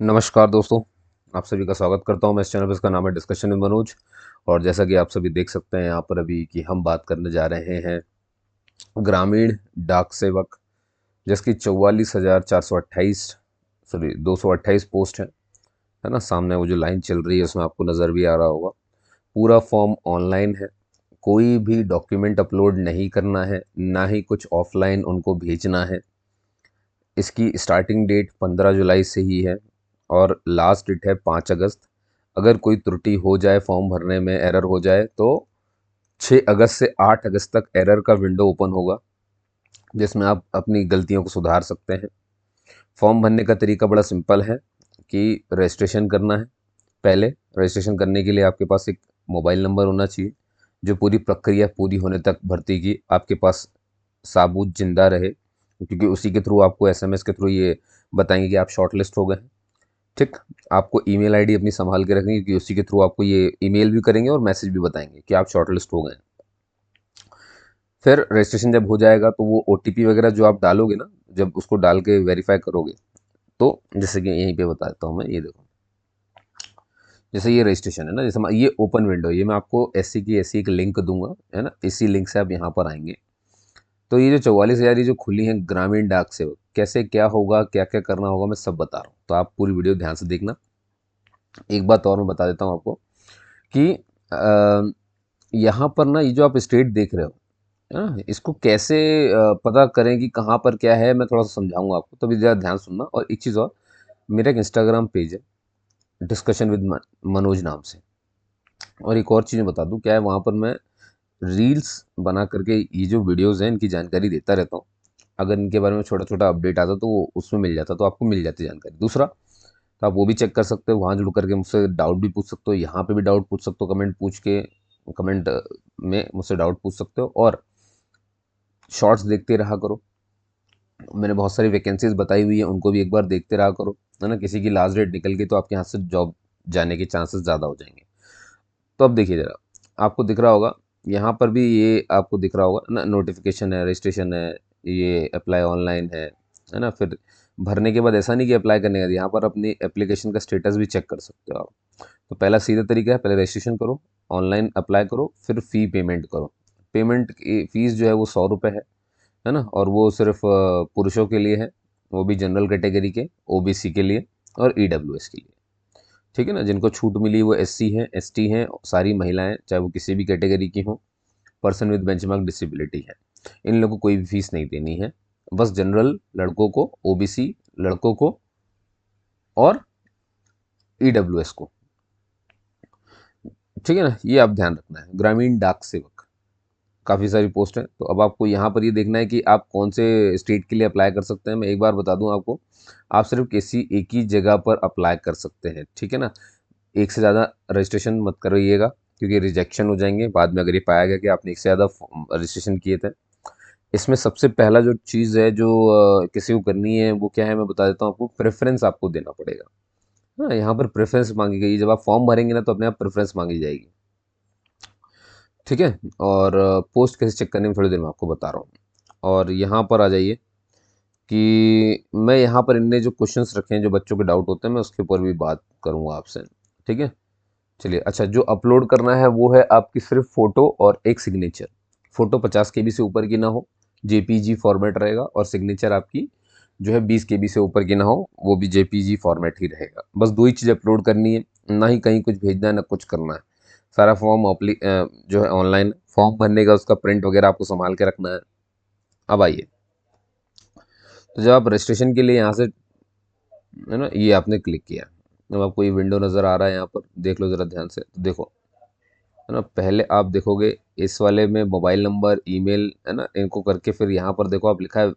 नमस्कार दोस्तों। आप सभी का स्वागत करता हूं मैं इस चैनल पर। इसका नाम है डिस्कशन विद मनोज। और जैसा कि आप सभी देख सकते हैं यहाँ पर अभी कि हम बात करने जा रहे हैं ग्रामीण डाक सेवक, जिसकी 44,428 सॉरी 228 पोस्ट है ना। सामने वो जो लाइन चल रही है उसमें आपको नज़र भी आ रहा होगा। पूरा फॉर्म ऑनलाइन है, कोई भी डॉक्यूमेंट अपलोड नहीं करना है, ना ही कुछ ऑफलाइन उनको भेजना है। इसकी स्टार्टिंग डेट 15 जुलाई से ही है और लास्ट डेट है 5 अगस्त। अगर कोई त्रुटि हो जाए, फॉर्म भरने में एरर हो जाए, तो 6 अगस्त से 8 अगस्त तक एरर का विंडो ओपन होगा, जिसमें आप अपनी गलतियों को सुधार सकते हैं। फॉर्म भरने का तरीका बड़ा सिंपल है कि रजिस्ट्रेशन करना है। पहले रजिस्ट्रेशन करने के लिए आपके पास एक मोबाइल नंबर होना चाहिए, जो पूरी प्रक्रिया पूरी होने तक भर्ती की आपके पास साबुत जिंदा रहे, क्योंकि उसी के थ्रू आपको एसएमएस के थ्रू ये बताएंगे कि आप शॉर्ट लिस्ट हो गए हैं। ठीक। आपको ईमेल आईडी अपनी संभाल के रखनी है, क्योंकि उसी के थ्रू आपको ये ईमेल भी करेंगे और मैसेज भी बताएंगे कि आप शॉर्ट लिस्ट हो गए हैं। फिर रजिस्ट्रेशन जब हो जाएगा तो वो ओटीपी वगैरह जो आप डालोगे ना, जब उसको डाल के वेरीफाई करोगे, तो जैसे कि यहीं पे बता देता हूँ मैं, ये देखो। जैसे ये रजिस्ट्रेशन है ना, जैसे ये ओपन विंडो है, ये मैं आपको ऐसी एक लिंक दूंगा, है ना। इसी लिंक से आप यहाँ पर आएंगे तो ये जो 44,000 ये जो खुली हैं ग्रामीण डाक सेवक, कैसे क्या होगा, क्या क्या करना होगा, मैं सब बता रहा हूँ। तो आप पूरी वीडियो ध्यान से देखना। एक बात और मैं बता देता हूँ आपको कि यहाँ पर ना ये जो आप स्टेट देख रहे हो, है ना, इसको कैसे पता करें कि कहाँ पर क्या है, मैं थोड़ा सा समझाऊंगा आपको, तो भी ज़रा ध्यान सुनना। और एक चीज़ और, मेरा एक इंस्टाग्राम पेज है डिस्कशन विद मनोज नाम से। और एक और चीज़ मैं बता दूं, क्या है, वहाँ पर मैं रील्स बना करके ये जो वीडियोज़ हैं इनकी जानकारी देता रहता हूँ। अगर इनके बारे में छोटा छोटा अपडेट आता तो वो उसमें मिल जाता, तो आपको मिल जाती जानकारी। दूसरा, तो आप वो भी चेक कर सकते हो, वहाँ जुड़ करके मुझसे डाउट भी पूछ सकते हो, यहाँ पे भी डाउट पूछ सकते हो, कमेंट पूछ के कमेंट में मुझसे डाउट पूछ सकते हो। और शॉर्ट्स देखते रहा करो, मैंने बहुत सारी वैकेंसीज बताई हुई है, उनको भी एक बार देखते रहा करो, है ना। किसी की लास्ट डेट निकल गई तो आपके हाथ से जॉब जाने के चांसेस ज़्यादा हो जाएंगे। तो अब देखिए ज़रा, आपको दिख रहा होगा, यहाँ पर भी ये आपको दिख रहा होगा ना, नोटिफिकेशन है, रजिस्ट्रेशन है, ये अप्लाई ऑनलाइन है ना। फिर भरने के बाद ऐसा नहीं कि अप्लाई करने का, यहाँ पर अपनी एप्लीकेशन का स्टेटस भी चेक कर सकते हो आप। तो पहला सीधा तरीका है, पहले रजिस्ट्रेशन करो, ऑनलाइन अप्लाई करो, फिर फ़ी पेमेंट करो। पेमेंट की फ़ीस जो है वो 100 रुपये है ना। और वो सिर्फ पुरुषों के लिए है, वो भी जनरल कैटेगरी के, ओबीसी के लिए और ईडब्ल्यूएस के लिए। ठीक है ना। जिनको छूट मिली वो एससी हैं, एसटी हैं, सारी महिलाएं, चाहे वो किसी भी कैटेगरी की हों, पर्सन विद बेंचमार्क डिसेबिलिटी है, इन लोगों को कोई भी फीस नहीं देनी है। बस जनरल लड़कों को, ओबीसी लड़कों को और ईडब्ल्यूएस को। ठीक है ना, ये आप ध्यान रखना है। ग्रामीण डाक सेवक, काफ़ी सारी पोस्ट है। तो अब आपको यहाँ पर ये देखना है कि आप कौन से स्टेट के लिए अप्लाई कर सकते हैं। मैं एक बार बता दूं आपको, आप सिर्फ किसी एक ही जगह पर अप्लाई कर सकते हैं। ठीक है ना। एक से ज़्यादा रजिस्ट्रेशन मत करिएगा, क्योंकि रिजेक्शन हो जाएंगे बाद में अगर ये पाया गया कि आपने एक से ज़्यादा रजिस्ट्रेशन किए थे। इसमें सबसे पहला जो चीज़ है जो किसी को करनी है वो क्या है, मैं बता देता हूँ आपको। प्रेफरेंस आपको देना पड़ेगा। हाँ, यहाँ पर प्रेफरेंस मांगी गई, जब आप फॉर्म भरेंगे ना तो अपने आप प्रेफरेंस मांगी जाएगी। ठीक है। और पोस्ट कैसे चेक करने में थोड़ी देर में आपको बता रहा हूँ। और यहाँ पर आ जाइए कि मैं यहाँ पर इनने जो क्वेश्चंस रखे हैं, जो बच्चों के डाउट होते हैं, मैं उसके ऊपर भी बात करूँगा आपसे। ठीक है। चलिए, अच्छा, जो अपलोड करना है वो है आपकी सिर्फ फ़ोटो और एक सिग्नेचर। फ़ोटो 50 KB से ऊपर की ना हो, जेपीजी फॉर्मेट रहेगा, और सिग्नेचर आपकी जो है 20 KB से ऊपर की ना हो, वो भी जेपीजी फॉर्मेट ही रहेगा। बस दो ही चीज़ अपलोड करनी है, ना ही कहीं कुछ भेजना है ना कुछ करना है। सारा फॉर्म जो है ऑनलाइन फॉर्म भरने का, उसका प्रिंट वगैरह आपको संभाल के रखना है। अब आइए, तो जब आप रजिस्ट्रेशन के लिए यहाँ से, है ना, ये आपने क्लिक किया, अब आपको ये विंडो नज़र आ रहा है, यहाँ पर देख लो ज़रा ध्यान से। तो देखो, है ना, पहले आप देखोगे इस वाले में मोबाइल नंबर, ईमेल, है ना, इनको करके फिर यहाँ पर देखो आप लिखा है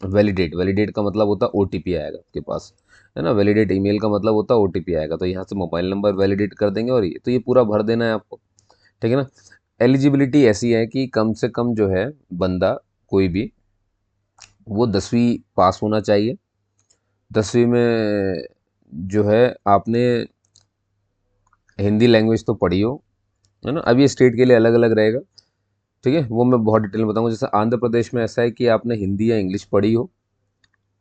वैलिडेट। वैलिडेट का मतलब होता है ओटीपी आएगा आपके पास, है ना। वैलिडेट ईमेल का मतलब होता है ओटीपी आएगा। तो यहाँ से मोबाइल नंबर वैलिडेट कर देंगे और ये तो ये पूरा भर देना है आपको। ठीक है ना। एलिजिबिलिटी ऐसी है कि कम से कम जो है बंदा, कोई भी, वो 10वीं पास होना चाहिए। 10वीं में जो है आपने हिंदी लैंग्वेज तो पढ़ी हो, है ना। अब ये स्टेट के लिए अलग अलग रहेगा। ठीक है, वो मैं बहुत डिटेल में बताऊंगा। जैसे आंध्र प्रदेश में ऐसा है कि आपने हिंदी या इंग्लिश पढ़ी हो,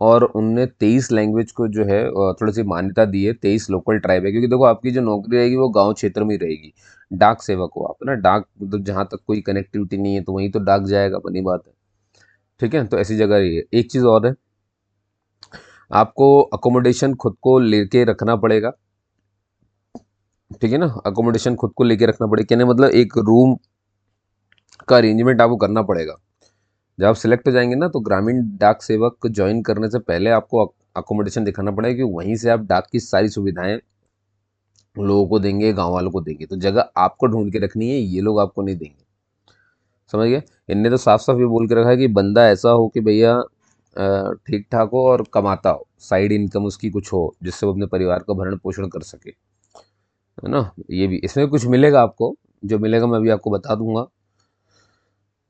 और उनने 23 लैंग्वेज को जो है थोड़ी सी मान्यता दी है। 23 लोकल ट्राइब है, क्योंकि देखो आपकी जो नौकरी रहेगी वो गांव क्षेत्र में ही रहेगी। डाक सेवक हो आप, है ना। डाक मतलब जहाँ तक कोई कनेक्टिविटी नहीं है तो वहीं तो डाक जाएगा, बनी बात है। ठीक है, तो ऐसी जगह ही है। एक चीज़ और है, आपको अकोमोडेशन खुद को लेके रखना पड़ेगा। ठीक है ना, अकोमोडेशन खुद को लेके रखना पड़ेगा, कहने मतलब एक रूम का अरेंजमेंट आपको करना पड़ेगा। जब आप सिलेक्ट हो जाएंगे ना, तो ग्रामीण डाक सेवक को ज्वाइन करने से पहले आपको अकोमोडेशन दिखाना पड़ेगा, कि वहीं से आप डाक की सारी सुविधाएं लोगों को देंगे, गांव वालों को देंगे। तो जगह आपको ढूंढ के रखनी है, ये लोग आपको नहीं देंगे। समझ गए। इनने तो साफ साफ ये बोल के रखा है कि बंदा ऐसा हो कि भैया ठीक ठाक हो और कमाता हो, साइड इनकम उसकी कुछ हो, जिससे वो अपने परिवार का भरण पोषण कर सके, है ना। ये भी इसमें कुछ मिलेगा आपको, जो मिलेगा मैं अभी आपको बता दूंगा।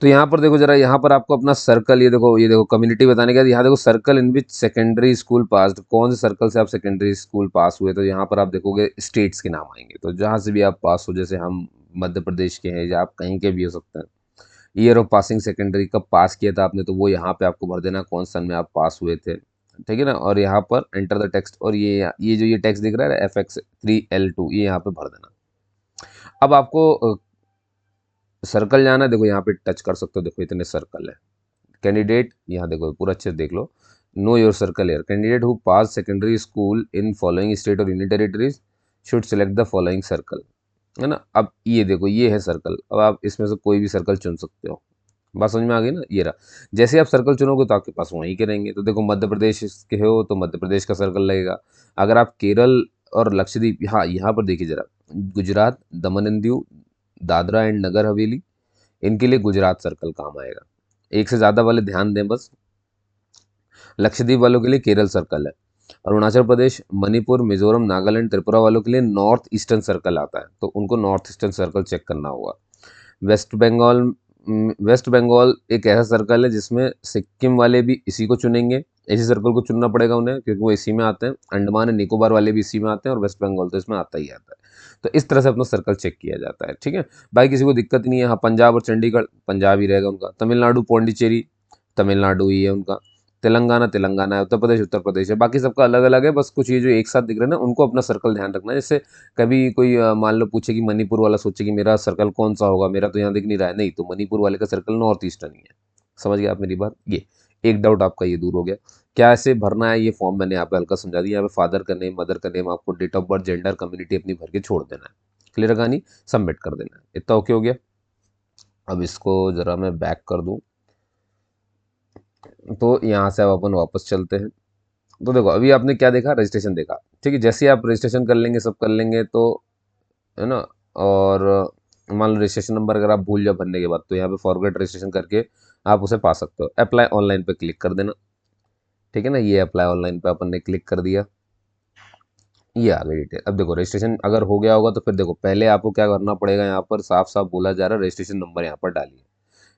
तो यहाँ पर देखो जरा, यहाँ पर आपको अपना सर्कल, ये देखो कम्युनिटी बताने के बाद यहाँ देखो circle in which secondary school pass, कौन से सर्कल से आप सेकेंडरी स्कूल पास हुए। तो यहाँ पर आप देखोगे स्टेट्स के नाम आएंगे, तो जहाँ से भी आप पास हो, जैसे हम मध्य प्रदेश के हैं या आप कहीं के भी हो सकते हैं। ईयर ऑफ पासिंग सेकेंडरी कब पास किया था आपने, तो वो यहाँ पे आपको भर देना, कौन सन में आप पास हुए थे। ठीक है ना, और यहाँ पर एंटर द टेक्स्ट, और ये जो ये टेक्स्ट दिख रहा है FX3L2, ये यहाँ पे भर देना। अब आपको सर्कल जाना है, देखो यहाँ पे टच कर सकते हो, देखो इतने सर्कल है। कैंडिडेट, यहाँ देखो पूरा अच्छे से देख लो, know your circle here, candidate who pass secondary school in following state और union territories should select the following circle, है ना। अब ये देखो, ये है सर्कल, अब आप इसमें से कोई भी सर्कल चुन सकते हो। बात समझ में आ गई ना, ये रहा। जैसे आप सर्कल चुनोगे तो आपके पास वहीं के रहेंगे। तो देखो मध्य प्रदेश के हो तो मध्य प्रदेश का सर्कल लगेगा। अगर आप केरल और लक्षद्वीप, हाँ यहाँ पर देखिए जरा, गुजरात, दमन एंड दीव, दादरा एंड नगर हवेली, इनके लिए गुजरात सर्कल काम आएगा। एक से ज़्यादा वाले ध्यान दें बस। लक्षद्वीप वालों के लिए केरल सर्कल है। अरुणाचल प्रदेश, मणिपुर, मिजोरम, नागालैंड, त्रिपुरा वालों के लिए नॉर्थ ईस्टर्न सर्कल आता है, तो उनको नॉर्थ ईस्टर्न सर्कल चेक करना होगा। वेस्ट बंगाल, वेस्ट बंगाल एक ऐसा सर्कल है जिसमें सिक्किम वाले भी इसी को चुनेंगे। इसी सर्कल को चुनना पड़ेगा उन्हें, क्योंकि वो इसी में आते हैं। अंडमान एंड निकोबार वाले भी इसी में आते हैं, और वेस्ट बंगाल तो इसमें आता ही आता है। तो इस तरह से अपना सर्कल चेक किया जाता है। ठीक है, भाई किसी को दिक्कत नहीं है। हाँ, पंजाब और चंडीगढ़, पंजाब ही रहेगा उनका। तमिलनाडु पौंडीचेरी, तमिलनाडु ही है उनका। तेलंगाना, तेलंगाना है। उत्तर प्रदेश, उत्तर प्रदेश है। बाकी सबका अलग अलग है, बस कुछ ये जो एक साथ दिख रहे हैं ना, उनको अपना सर्कल ध्यान रखना है। जैसे कभी कोई मान लो पूछे कि मणिपुर वाला सोचे कि मेरा सर्कल कौन सा होगा, मेरा तो यहाँ दिख नहीं रहा है, नहीं, तो मणिपुर वाले का सर्कल नॉर्थ ईस्टर्न ही है। समझ गए आप मेरी बात। ये एक डाउट आपका ये दूर हो गया। क्या ऐसे भरना है, ये फॉर्म मैंने यहाँ पे हल्का समझा दिया। यहाँ पे फादर का नेम, मदर का नेम, आपको date of birth, gender, community अपनी भर के छोड़ देना है। क्लियर है कहानी, सबमिट कर देना है। इतना ओके हो गया। अब इसको जरा मैं बैक कर दूं, तो यहाँ से अब अपन वापस चलते हैं। तो देखो अभी आपने क्या देखा, रजिस्ट्रेशन देखा। ठीक है, जैसे ही आप रजिस्ट्रेशन कर लेंगे, सब कर लेंगे, तो है ना। और मान लो रजिस्ट्रेशन नंबर अगर आप भूल जाओ भरने के बाद, तो यहाँ पे फॉरगेट रजिस्ट्रेशन करके आप उसे पा सकते हो। अप्लाई ऑनलाइन पे क्लिक कर देना। ठीक है ना, ये अप्लाई ऑनलाइन पे अपन ने क्लिक कर दिया, ये आ गई डिटेल। अब देखो रजिस्ट्रेशन अगर हो गया होगा, तो फिर देखो पहले आपको क्या करना पड़ेगा, यहाँ पर साफ साफ बोला जा रहा है रजिस्ट्रेशन नंबर यहाँ पर डालिए,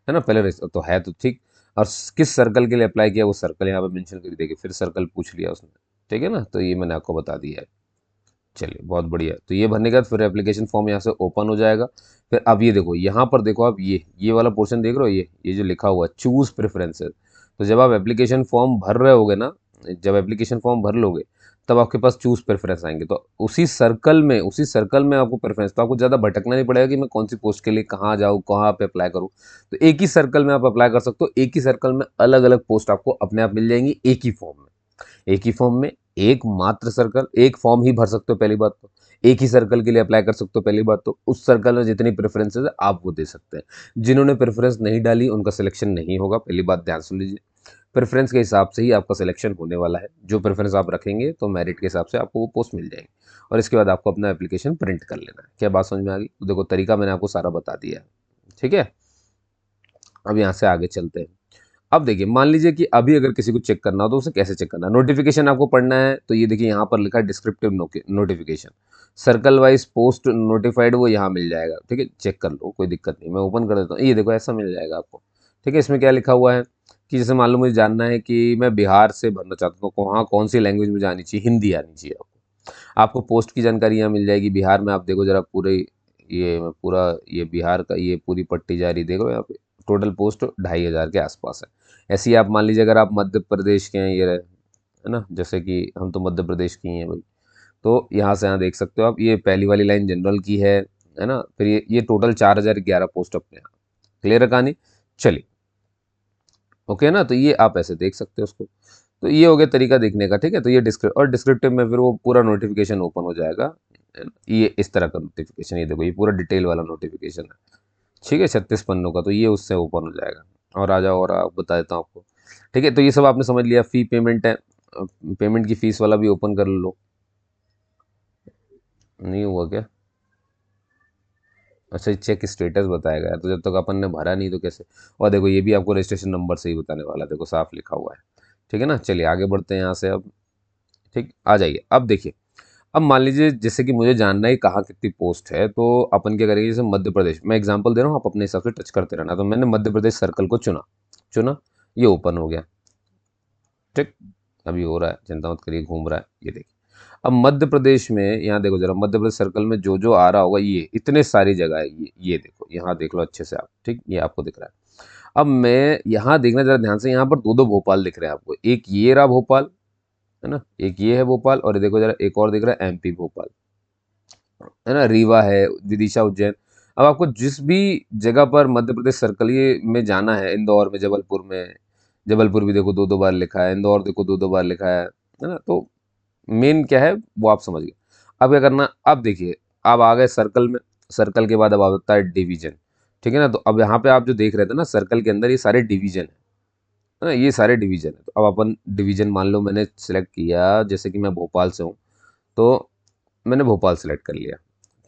है ना। पहले तो है तो ठीक। और किस सर्कल के लिए अप्लाई किया, वो सर्कल यहाँ पे मेंशन कर देगी, फिर सर्कल पूछ लिया उसने। ठीक है ना, तो ये मैंने आपको बता दिया है। चलिए बहुत बढ़िया। तो ये भरने के बाद फिर एप्लीकेशन फॉर्म यहाँ से ओपन हो जाएगा। फिर अब ये देखो, यहाँ पर देखो आप, ये वाला पोर्शन देख रहे हो, ये जो लिखा हुआ है चूज प्रेफरेंसेस। तो जब आप एप्लीकेशन फॉर्म भर रहे होगे ना, जब एप्लीकेशन फॉर्म भर लोगे, तब आपके पास चूज प्रेफरेंस आएंगे। तो उसी सर्कल में आपको प्रेफरेंस, तो आपको ज़्यादा भटकना नहीं पड़ेगा कि मैं कौन सी पोस्ट के लिए कहाँ जाऊँ, कहाँ पे अप्लाई करूँ। तो एक ही सर्कल में आप अप्लाई कर सकते हो। एक ही सर्कल में अलग अलग पोस्ट आपको अपने आप मिल जाएंगी, एक ही फॉर्म में। एक ही फॉर्म में एक मात्र सर्कल, एक फॉर्म ही भर सकते हो, पहली बात तो। एक ही सर्कल के लिए अप्लाई कर सकते हो, पहली बात तो। उस सर्कल में जितनी प्रेफरेंसेज है आप वो दे सकते हैं। जिन्होंने प्रेफरेंस नहीं डाली उनका सिलेक्शन नहीं होगा, पहली बात ध्यान सुन लीजिए। प्रेफरेंस के हिसाब से ही आपका सिलेक्शन होने वाला है। जो प्रेफरेंस आप रखेंगे तो मेरिट के हिसाब से आपको वो पोस्ट मिल जाएगी, और इसके बाद आपको अपना एप्लीकेशन प्रिंट कर लेना है। क्या बात समझ में आ गई। तो देखो तरीका मैंने आपको सारा बता दिया है। ठीक है, अब यहाँ से आगे चलते हैं। अब देखिए, मान लीजिए कि अभी अगर किसी को चेक करना हो तो उसे कैसे चेक करना है। नोटिफिकेशन आपको पढ़ना है, तो ये देखिए यहाँ पर लिखा है descriptive notification, circle wise post notified, वो यहाँ मिल जाएगा। ठीक है, चेक कर लो, कोई दिक्कत नहीं। मैं ओपन कर देता हूँ, ये देखो ऐसा मिल जाएगा आपको। ठीक है, इसमें क्या लिखा हुआ है कि जैसे मान लो मुझे जानना है कि मैं बिहार से भरना चाहता हूँ, वहाँ कौन सी लैंग्वेज मुझे आनी चाहिए, हिंदी आनी चाहिए आपको पोस्ट की जानकारी यहाँ मिल जाएगी। बिहार में आप देखो जरा, ये बिहार का ये पूरी पट्टी जा रही, देख रहे हो यहाँ पे टोटल पोस्ट 2500 के आसपास है। ऐसे ही आप मान लीजिए अगर आप मध्य प्रदेश के हैं, ये रहे, है ना, जैसे कि हम तो मध्य प्रदेश की हैं भाई। तो यहाँ से यहाँ देख सकते हो आप, ये पहली वाली लाइन जनरल की है ना। फिर ये टोटल 4011 पोस्ट अपने यहाँ। क्लियर है कहानी। चलिए, ओके ना, तो ये आप ऐसे देख सकते हो उसको। तो ये हो गया तरीका देखने का, ठीक है। तो ये डिस्क्रिप्टिव में फिर वो पूरा नोटिफिकेशन ओपन हो जाएगा, है ना? ये इस तरह का नोटिफिकेशन, ये देखो ये पूरा डिटेल वाला नोटिफिकेशन है, ठीक है, 36 पन्नों का। तो ये उससे ओपन हो जाएगा। और आ जाओ, और आप बता देता हूँ आपको, ठीक है। तो ये सब आपने समझ लिया, फी पेमेंट है, पेमेंट की फीस वाला भी ओपन कर लो। नहीं हुआ क्या? अच्छा, चेक स्टेटस बताएगा यार, तो जब तक अपन ने भरा नहीं तो कैसे। और देखो ये भी आपको रजिस्ट्रेशन नंबर से ही बताने वाला है, देखो साफ लिखा हुआ है, ठीक है ना। चलिए आगे बढ़ते हैं यहाँ से अब। ठीक, आ जाइए अब देखिए। अब मान लीजिए जैसे कि मुझे जानना है कहाँ कितनी पोस्ट है, तो अपन क्या करेंगे, जैसे मध्य प्रदेश, मैं एग्जांपल दे रहा हूँ, आप अपने हिसाब से टच करते रहना। तो मैंने मध्य प्रदेश सर्कल को चुना, चुना, ये ओपन हो गया, ठीक। अभी हो रहा है, चिंता मत करिए, घूम रहा है, ये देखिए। अब मध्य प्रदेश में यहाँ देखो जरा, मध्य प्रदेश सर्कल में जो जो आ रहा होगा, ये इतने सारी जगह है, ये देखो, यहाँ देख लो अच्छे से आप, ठीक, ये आपको दिख रहा है। अब मैं यहाँ देखना जरा ध्यान से, यहाँ पर दो दो भोपाल दिख रहे हैं आपको, एक ये रहा भोपाल, है ना, एक ये है भोपाल, और ये देखो जरा एक और दिख रहा है एमपी भोपाल, है ना, रीवा है, विदिशा, उज्जैन। अब आपको जिस भी जगह पर मध्य प्रदेश सर्कल ये में जाना है, इंदौर में, जबलपुर में, जबलपुर भी देखो दो दो बार लिखा है, इंदौर देखो दो दो बार लिखा है ना। तो मेन क्या है वो आप समझ गए। अब क्या करना, अब देखिए, अब आ गए सर्कल में, सर्कल के बाद अब आता है डिवीजन, ठीक है ना। तो अब यहाँ पे आप जो देख रहे थे ना, सर्कल के अंदर ये सारे डिवीजन है ना, ये सारे डिवीजन है। तो अब अपन डिवीजन मान लो मैंने सेलेक्ट किया, जैसे कि मैं भोपाल से हूँ, तो मैंने भोपाल सेलेक्ट कर लिया,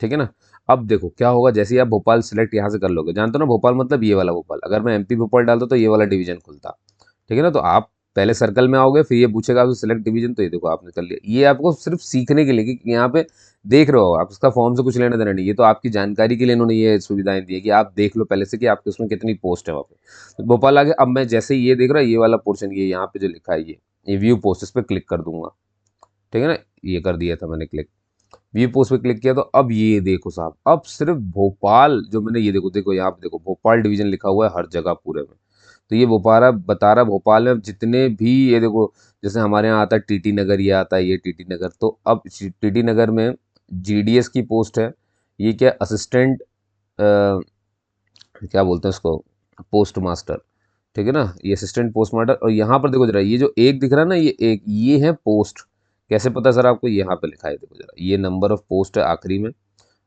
ठीक है ना। अब देखो क्या होगा, जैसे ही आप भोपाल सेलेक्ट यहाँ से कर लोगे, जानते हो ना भोपाल मतलब ये वाला भोपाल, अगर मैं एमपी भोपाल डालता तो ये वाला डिवीजन खुलता, ठीक है ना। तो आप पहले सर्कल में आओगे, फिर ये पूछेगा आपसे सिलेक्ट डिवीजन, तो ये देखो आपने कर लिया। ये आपको सिर्फ सीखने के लिए, कि यहाँ पे देख रहे हो आप, इसका फॉर्म से कुछ लेना देना नहीं, ये तो आपकी जानकारी के लिए इन्होंने ये सुविधाएं दी है कि आप देख लो पहले से कि आपके उसमें कितनी पोस्ट है वहाँ पे। तो भोपाल आगे, अब मैं जैसे ही ये देख रहा, ये वाला पोर्शन, ये यहाँ पे जो लिखा है, ये व्यू पोस्ट, इस पर क्लिक कर दूंगा, ठीक है ना। ये कर दिया था मैंने क्लिक, व्यू पोस्ट पे क्लिक किया। तो अब ये देखो साहब, अब सिर्फ भोपाल जो मैंने, ये देखो देखो यहाँ पे देखो भोपाल डिवीजन लिखा हुआ है हर जगह पूरे में। तो ये भोपाल बता रहा, भोपाल में जितने भी, ये देखो जैसे हमारे यहाँ आता है टीटी नगर, ये आता है ये टीटी नगर। तो अब टीटी नगर में जीडीएस की पोस्ट है, ये क्या, असिस्टेंट, क्या बोलते हैं उसको, पोस्ट मास्टर, ठीक है ना, ये असिस्टेंट पोस्ट मास्टर। और यहाँ पर देखो जरा, ये जो एक दिख रहा है ना, ये एक, ये है पोस्ट। कैसे पता सर आपको, यहाँ पे लिखा है देखो जरा, ये नंबर ऑफ पोस्ट है आखिरी में,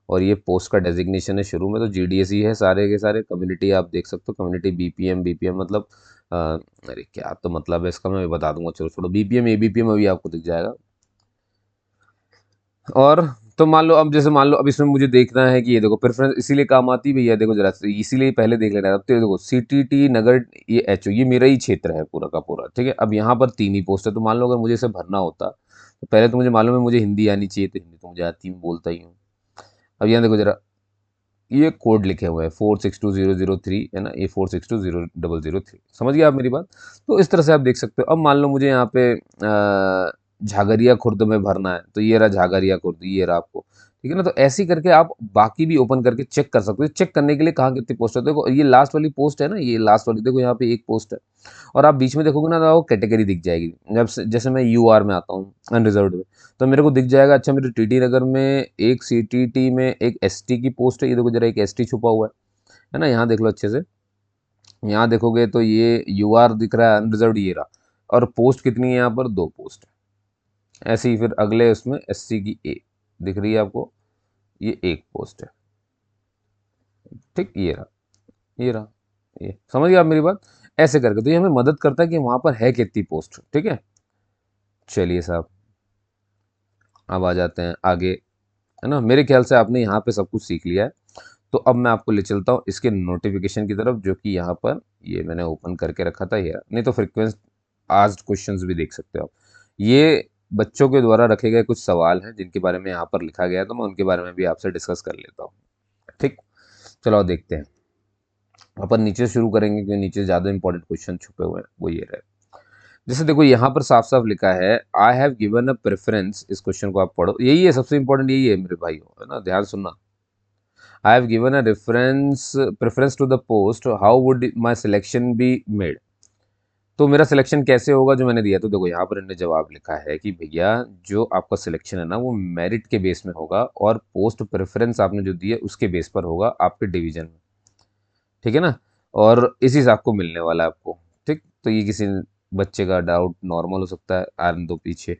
और ये पोस्ट का डेजिग्नेशन है शुरू में। तो जीडीएस ही है सारे के सारे। कम्युनिटी आप देख सकते हो, कम्युनिटी बीपीएम, बीपीएम मतलब अरे क्या तो मतलब है इसका, मैं बता दूंगा, चलो छोड़ो, बीपीएम एबीपीएम अभी आपको दिख जाएगा। और तो मान लो, अब जैसे मान लो, अब इसमें मुझे देखना है कि ये देखो प्रेफरेंस इसीलिए काम आती है भैया, देखो जरा से, इसीलिए पहले देख लेना है। अब तो ये देखो सीटीटी नगर, ये एचओ, ये मेरा ही क्षेत्र है पूरा का पूरा, ठीक है। अब यहाँ पर 3 ही पोस्ट है, तो मान लो अगर मुझे इसे भरना होता, तो पहले तो मुझे मालूम है मुझे हिंदी आनी चाहिए, तो हिंदी तो मुझे आती, मैं बोलता ही हूँ। अब यहाँ देखो जरा, ये कोड लिखे हुए हैं 462003, है ना, ये 462000 समझ गए आप मेरी बात। तो इस तरह से आप देख सकते हो। अब मान लो मुझे यहाँ पे झागरिया खुर्द में भरना है, तो ये रहा झागरिया खुर्द, ये रहा आपको, ठीक है ना। तो ऐसे ही करके आप बाकी भी ओपन करके चेक कर सकते हो। चेक करने के लिए कहाँ कितनी पोस्ट है, देखो ये लास्ट वाली पोस्ट है ना, ये लास्ट वाली देखो, यहाँ पे एक पोस्ट है। और आप बीच में देखोगे ना, तो कैटेगरी दिख जाएगी। जैसे मैं यूआर में आता हूँ, अनरिजर्व्ड में, तो मेरे को दिख जाएगा, अच्छा मेरे टीटी नगर में एक सीटीटी में एक एसटी की पोस्ट है, ये देखो जरा एक एसटी छुपा हुआ है ना, यहाँ देख लो अच्छे से। यहाँ देखोगे तो ये यूआर दिख रहा है, अनरिजर्व्ड ये रहा। और पोस्ट कितनी है यहाँ पर, 2 पोस्ट है। ऐसे ही फिर अगले उसमें एससी की दिख रही है आपको, ये एक पोस्ट है, ठीक, ये रहा, ये रहा, ये समझ गए आप मेरी बात। ऐसे करके तो ये हमें मदद करता है कि वहां पर है कितनी पोस्ट, ठीक है। चलिए साहब, अब आ जाते हैं आगे, है ना। मेरे ख्याल से आपने यहाँ पे सब कुछ सीख लिया है। तो अब मैं आपको ले चलता हूँ इसके नोटिफिकेशन की तरफ, जो कि यहाँ पर ये मैंने ओपन करके रखा था, ये नहीं तो फ्रिक्वेंस आस्क्ड क्वेश्चंस भी देख सकते हो आप। ये बच्चों के द्वारा रखे गए कुछ सवाल हैं जिनके बारे में यहाँ पर लिखा गया है, तो मैं उनके बारे में भी आपसे डिस्कस कर लेता हूँ, ठीक। चलो अब देखते हैं, अपन नीचे शुरू करेंगे क्योंकि नीचे ज़्यादा इंपॉर्टेंट क्वेश्चन छुपे हुए हैं, वो ये रहे। जैसे देखो यहाँ पर साफ साफ लिखा है, I have given a preference, इस क्वेश्चन को आप पढ़ो, यही है सबसे इंपॉर्टेंट, यही है मेरे भाई, है ना, ध्यान सुनना। I have given a reference preference to the post. How would my selection be made? तो मेरा सिलेक्शन कैसे होगा जो मैंने दिया, तो देखो यहाँ पर इन्होंने जवाब लिखा है कि भैया जो आपका सिलेक्शन है ना वो मेरिट के बेस में होगा और पोस्ट प्रेफरेंस आपने जो दी है उसके बेस पर होगा आपके डिवीजन में, ठीक है ना। और इसी से आपको मिलने वाला है आपको, ठीक। तो ये किसी बच्चे का डाउट नॉर्मल हो सकता है, आने दो पीछे।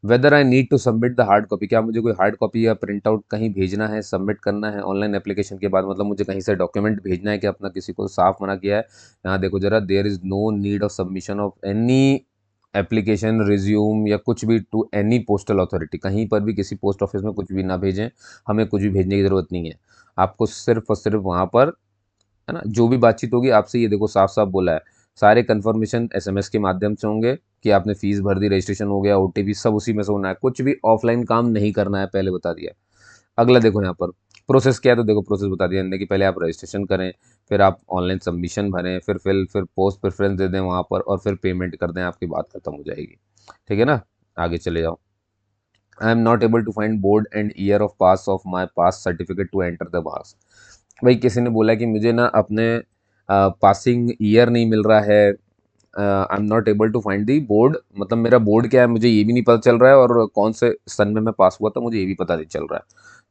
Whether I need to submit the hard copy, क्या मुझे कोई हार्ड कॉपी या प्रिंट आउट कहीं भेजना है, सबमिट करना है ऑनलाइन एप्लीकेशन के बाद, मतलब मुझे कहीं से डॉक्यूमेंट भेजना है कि अपना, किसी को साफ मना किया है। यहाँ देखो जरा, there is no need of submission of any application resume या कुछ भी टू एनी पोस्टल अथॉरिटी, कहीं पर भी किसी पोस्ट ऑफिस में कुछ भी ना भेजें, हमें कुछ भी भेजने की ज़रूरत नहीं है। आपको सिर्फ और सिर्फ वहाँ पर, है ना, जो भी बातचीत होगी आपसे, ये देखो साफ साफ बोला है, सारे कंफर्मेशन एसएमएस के माध्यम से होंगे कि आपने फीस भर दी, रजिस्ट्रेशन हो गया, ओटीपी सब उसी में से होना है, कुछ भी ऑफलाइन काम नहीं करना है, पहले बता दिया। अगला देखो यहाँ पर प्रोसेस क्या है, तो देखो प्रोसेस बता दिया हमने कि पहले आप रजिस्ट्रेशन करें, फिर आप ऑनलाइन सबमिशन भरें, फिर पोस्ट प्रेफरेंस दे दें वहाँ पर, और फिर पेमेंट कर दें, आपकी बात खत्म हो जाएगी, ठीक है ना। आगे चले जाओ। I am not able to find board and year of pass of my pass certificate to enter the marks. भाई किसी ने बोला कि मुझे ना अपने पासिंग ईयर नहीं मिल रहा है, I am not able to find the board, मतलब मेरा बोर्ड क्या है मुझे ये भी नहीं पता चल रहा है, और कौन से सन में मैं पास हुआ था मुझे ये भी पता नहीं चल रहा है,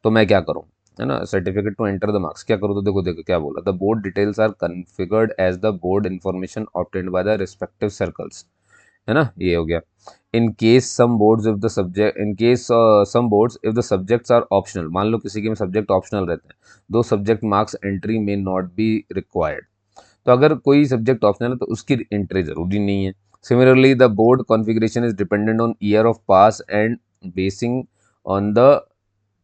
तो मैं क्या करूँ, है ना। Certificate to enter the marks क्या करूँ, तो देखो देखो क्या बोला, the board details are configured as the board information obtained by the respective circles, है ना, ये हो गया। In case some boards if the subject, in case some boards if the subjects are optional, मान लो किसी के में सब्जेक्ट ऑप्शनल रहते हैं, दो सब्जेक्ट मार्क्स एंट्री में नॉट बी रिक्वायर्ड, तो अगर कोई सब्जेक्ट ऑप्शनल है तो उसकी एंट्री जरूरी नहीं है। Similarly the board configuration is dependent on year of pass and basin on the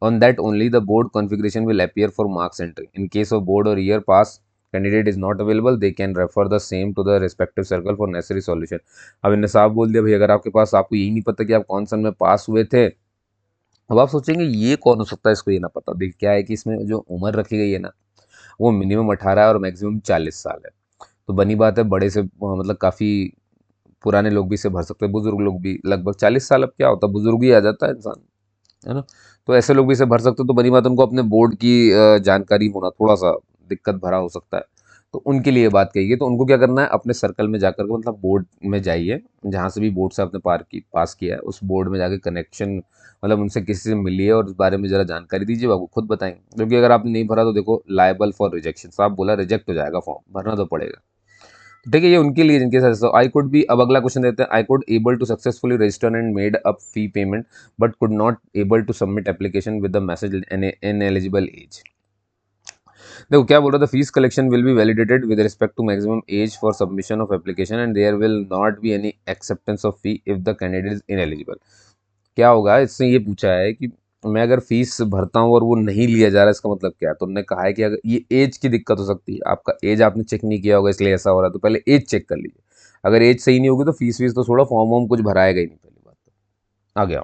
on that only the board configuration will appear for marks entry. In case of board or year pass candidate is not available, they can refer the same to the respective circle for necessary solution. अब इन्हें साफ बोल दिया भाई, अगर आपके पास, आपको यही नहीं पता कि आप कौन सन में पास हुए थे, अब आप सोचेंगे ये कौन हो सकता है इसको ये ना पता। देखिए क्या है कि इसमें जो उम्र रखी गई है ना वो मिनिमम 18 है और मैक्सिमम 40 साल है। तो बनी बात है बड़े से मतलब काफ़ी पुराने लोग भी इसे भर सकते हैं, बुजुर्ग लोग भी, लगभग 40 साल, अब क्या होता है बुजुर्ग ही आ जाता है इंसान, है ना। तो ऐसे लोग भी इसे भर सकते हैं, तो बनी बात उनको अपने बोर्ड की जानकारी होना थोड़ा सा दिक्कत भरा हो सकता है, तो उनके लिए बात कही है। तो उनको क्या करना है, अपने सर्कल में जाकर के, मतलब बोर्ड में जाइए, जहाँ से भी बोर्ड से आपने पास किया है उस बोर्ड में जाके कनेक्शन, मतलब उनसे किसी से मिलिए और उस बारे में ज़रा जानकारी दीजिए, वो आपको खुद बताएंगे, क्योंकि अगर आपने नहीं भरा तो देखो लायबल फॉर रिजेक्शन, साहब बोला रिजेक्ट हो जाएगा फॉर्म, भरना तो पड़ेगा, ठीक है। ये उनके लिए जिनके साथ आई कुड बी, अब अगला क्वेश्चन देते हैं, I could able to successfully register and made up fee payment but could not able to submit application with the message ineligible age. देखो क्या बोल रहा था, fees collection will be validated with respect to maximum age for submission of application and there will not be any acceptance of fee if the candidate is ineligible. क्या होगा, इससे ये पूछा है कि मैं अगर फीस भरता हूँ और वो नहीं लिया जा रहा है, इसका मतलब क्या है, तो उन्होंने कहा है कि अगर ये एज की दिक्कत हो सकती है, आपका एज आपने चेक नहीं किया होगा इसलिए ऐसा हो रहा है, तो पहले एज चेक कर लीजिए, अगर एज सही नहीं होगी तो फीस तो छोड़ो, फॉर्म वॉर्म कुछ भराएगा ही नहीं, पहली बात तो। आ गया,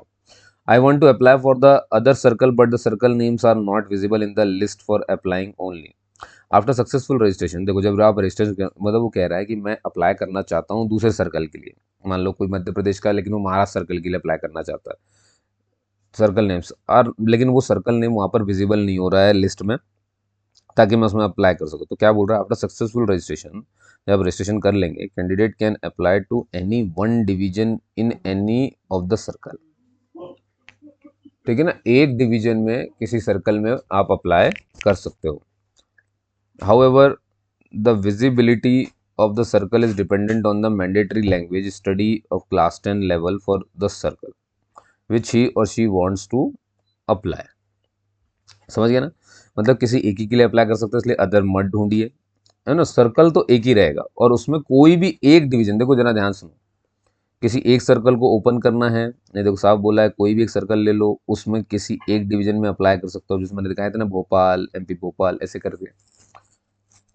I want to apply for the other circle but the circle names are not visible in the list for applying only after successful registration. देखो जब आप रजिस्ट्रेशन, मतलब वो कह रहा है कि मैं अप्लाई करना चाहता हूँ दूसरे सर्कल के लिए, मान लो कोई मध्य प्रदेश का है लेकिन वो महाराष्ट्र सर्कल के लिए अप्लाई करना चाहता है, सर्कल नेम्स और, लेकिन वो सर्कल नेम वहाँ पर विजिबल नहीं हो रहा है लिस्ट में, ताकि मैं उसमें अप्लाई कर सकूँ। तो क्या बोल रहा है, आफ्टर सक्सेसफुल रजिस्ट्रेशन, जब रजिस्ट्रेशन कर लेंगे, candidate can apply to any one division in any of the circle, ठीक है ना, एक डिवीजन में किसी सर्कल में आप अप्लाई कर सकते हो। However the visibility of the circle is dependent on the mandatory language study of class 10 level for the circle which he or she wants to apply। समझ गया ना, मतलब किसी एक ही के लिए अप्लाई कर सकते हैं, इसलिए अदर मत ढूंढिए, है ना। सर्कल तो एक ही रहेगा और उसमें कोई भी एक डिवीजन, देखो जरा ध्यान सुनो, किसी एक सर्कल को ओपन करना है, ये देखो साहब बोला है कोई भी एक सर्कल ले लो, उसमें किसी एक डिवीजन में अप्लाई कर सकते हो, जिसमें मैंने दिखाया था ना भोपाल, एमपी भोपाल, ऐसे करके,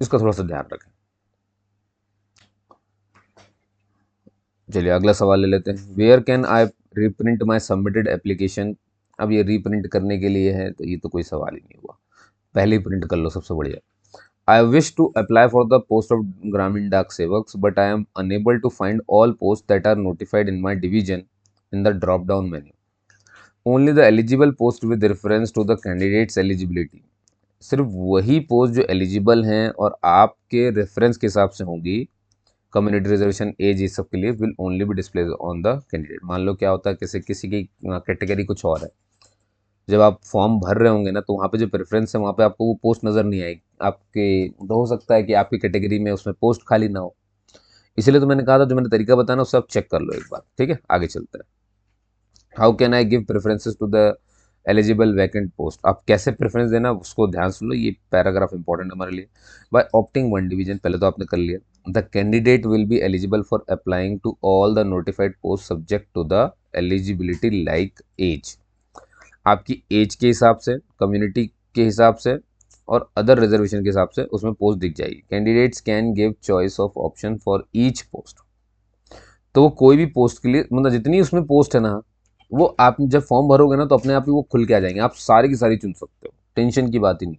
इसका थोड़ा सा ध्यान रखें। चलिए अगला सवाल ले लेते हैं, where can I reprint my submitted application. अब ये रीप्रिंट करने के लिए है तो ये तो कोई सवाल ही नहीं हुआ, पहले ही प्रिंट कर लो, सबसे बढ़िया। I wish to apply for the post of Gramin Dak Sevaks but I am unable to find all post that are notified in my division in the drop down menu, only the eligible post with reference to the candidates eligibility. सिर्फ वही post जो eligible हैं और आपके reference के हिसाब से होंगी, कम्युनिटी रिजर्वेशन, एज, इस सब के लिए will only be display on the candidate. मान लो क्या होता है, किसी किसी की कैटेगरी कुछ और है, जब आप फॉर्म भर रहे होंगे ना तो वहाँ पे जो प्रेफरेंस है वहाँ पे आपको वो पोस्ट नज़र नहीं आएगी आपके, तो हो सकता है कि आपकी कैटेगरी में उसमें पोस्ट खाली ना हो। इसीलिए तो मैंने कहा था, जो मैंने तरीका बताया ना उससे आप चेक कर लो एक बार, ठीक है। आगे चलते हैं। How can I give preferences to the eligible vacant post. आप कैसे प्रेफरेंस देना उसको ध्यान सुन लो, ये पैराग्राफ इंपॉर्टेंट है हमारे लिए। बाय ऑप्टिंग वन डिवीजन, पहले तो आपने कर लिया। The candidate will be eligible for applying to all the notified post subject to the eligibility like age. आपकी एज के हिसाब से, कम्युनिटी के हिसाब से और अदर रिजर्वेशन के हिसाब से उसमें पोस्ट दिख जाएगी। Candidates can give choice of option for each post. तो वो कोई भी पोस्ट के लिए, मतलब जितनी उसमें पोस्ट है ना, वो आप जब फॉर्म भरोगे ना तो अपने आप ही वो खुल के आ जाएंगे, आप सारी की सारी चुन सकते हो, टेंशन की बात ही नहीं।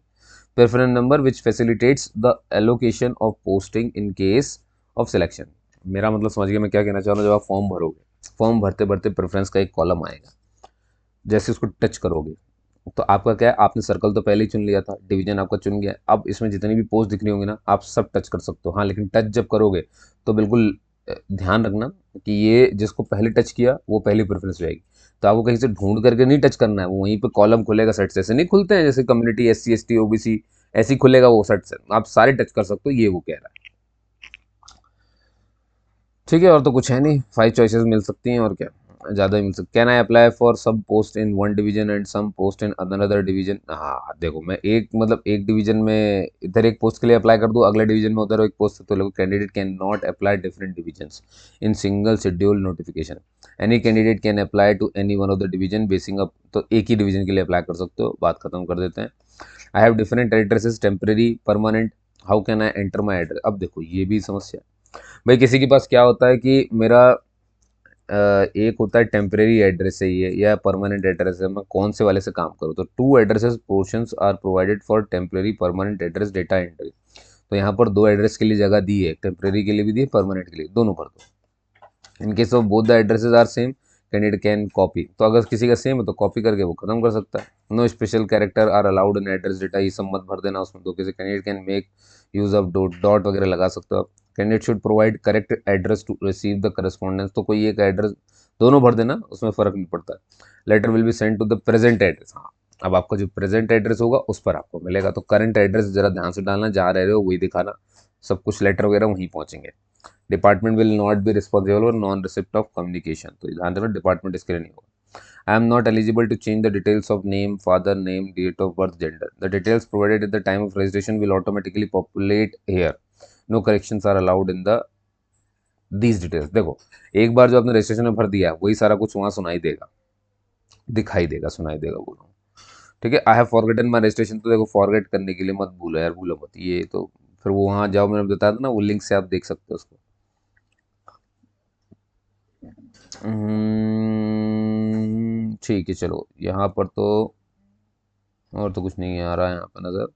Preference number which facilitates the allocation of posting in case of selection. मेरा मतलब समझ गया मैं क्या कहना चाह रहा हूँ। जब आप फॉर्म भरोगे, फॉर्म भरते भरते प्रेफरेंस का एक कॉलम आएगा, जैसे उसको टच करोगे तो आपका क्या है, आपने सर्कल तो पहले ही चुन लिया था, डिवीजन आपका चुन गया है, अब इसमें जितनी भी पोस्ट दिख रही होंगी ना आप सब टच कर सकते हो। हाँ, लेकिन टच जब करोगे तो बिल्कुल ध्यान रखना कि ये जिसको पहले टच किया वो पहली प्रेफरेंस रहेगी। तो आपको कहीं से ढूंढ करके नहीं टच करना है, वो वहीं पे कॉलम खुलेगा सेट से, ऐसे नहीं खुलते हैं जैसे कम्युनिटी, SC ST OBC, ऐसे ही खुलेगा वो सेट से, आप सारे टच कर सकते हो, ये वो कह रहा है। ठीक है, और तो कुछ है नहीं, 5 चॉइसेस मिल सकती हैं और क्या, ज़्यादा ही मिल सकती। Can I apply for sub post in one division and some post in another division. हाँ देखो, मैं एक मतलब एक डिवीजन में इधर एक पोस्ट के लिए अप्लाई कर दूँ, अगले डिवीजन में उधर एक पोस्ट, तो लोग candidate can not apply different divisions in single schedule notification. Any candidate can apply to any one of the division basing up, तो एक ही डिवीजन के लिए अप्लाई कर सकते हो, बात खत्म कर देते हैं। I have different addresses, temporary, permanent, how can I enter my address. अब देखो ये भी समस्या, भाई किसी के पास क्या होता है कि मेरा एक होता है टेम्परेरी एड्रेस है ये या परमानेंट एड्रेस है, मैं कौन से वाले से काम करूँ। तो two addresses portions are provided for temporary permanent address data entry. तो यहाँ पर दो एड्रेस के लिए जगह दी है, टेम्परेरी के लिए भी दी है, परमानेंट के लिए, दोनों भर दो। In case of both the addresses are same, candidate can copy. तो अगर किसी का सेम है तो कॉपी करके वो खत्म कर सकता है। No special character are allowed in address data, ये सब मत भर देना उसमें। तो किसी candidate can make use of dot वगैरह लगा सकते हो आप। Candidate should provide correct address to receive the correspondence, तो कोई एक एड्रेस, दोनों भर देना, उसमें फ़र्क नहीं पड़ता है। Letter will be send to the present address. हाँ, अब आपका जो प्रेजेंट एड्रेस होगा उस पर आपको मिलेगा। तो करंट एड्रेस ज़रा ध्यान से डालना, जहाँ रह रहे हो वही दिखाना, सब कुछ लेटर वगैरह वहीं पहुँचेंगे। Department will not be responsible और नॉन रिसिप्ट ऑफ कम्युनिकेशन, तो ध्यान देना डिपार्टमेंट इसके लिए नहीं होगा। I am not eligible to change the details of name, father name, date of birth, gender. The details provided at the time of registration will automatically populate here. No corrections are allowed in the these details. देखो, एक बार जो आपने registration में भर दिया वही सारा कुछ वहाँ सुनाई देगा, दिखाई देगा, सुनाई देगा, बोलो। ठीक है। I have forgotten my registration, तो देखो फॉरगेट करने के लिए मत भूलो यार, भूलो मत ये तो। फिर वो वहाँ जाओ, मैंने बताया था ना, वो लिंक से आप देख सकते हो उसको। ठीक है, चलो यहाँ पर तो और तो कुछ नहीं आ रहा है यहाँ पर नज़र।